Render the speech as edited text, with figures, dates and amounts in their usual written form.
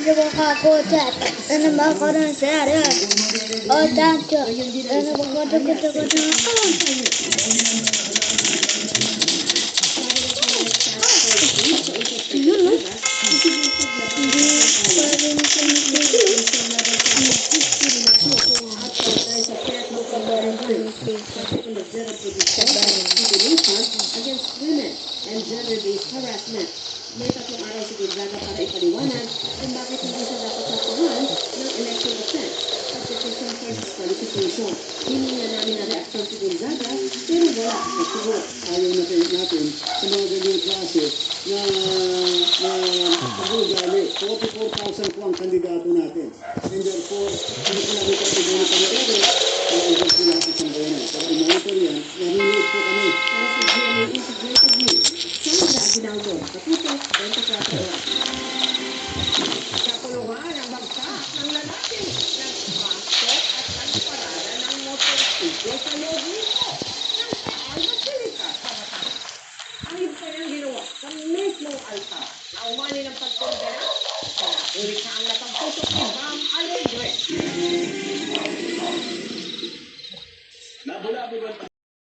Nakakakutat. Ano ba ako ng sari? O, tanto. Ano ba ako tagot-tagot na ako? Yun, no? Hindi pa rin tumitigil. Kabaran tumitigil. Kabaran. Against women and gender-based harassment. May 3 araw si Gonzaga para ipaliwanag kung bakit hindi siya dapat saktuhan ng election offense at petition for disqualification. Hininga namin na reaksyon si Gonzaga pero wala na tugot. Ayaw natin sa mga ganyang klase na pag-ugali. 44,000 po ang kandidato natin. And therefore, hindi ko namin ito ibigay pangyayari na ibig ko lahat ng bayanan. Para i-monitor yan, narinig po kami. Para sa GMA Integrated News, Sandra Aguinaldo, Katuto, 24 Oras. Kapulungan ang bagsak ng lalaking nagpasok at nagparada ng motorsiklo sa loob nito ng Taal Basilica sa Batangas. Ang iba niyang ginawa sa mismong altar na umani ng pagkondena sa ulit na ang natagputok ni Ma'am Alegre.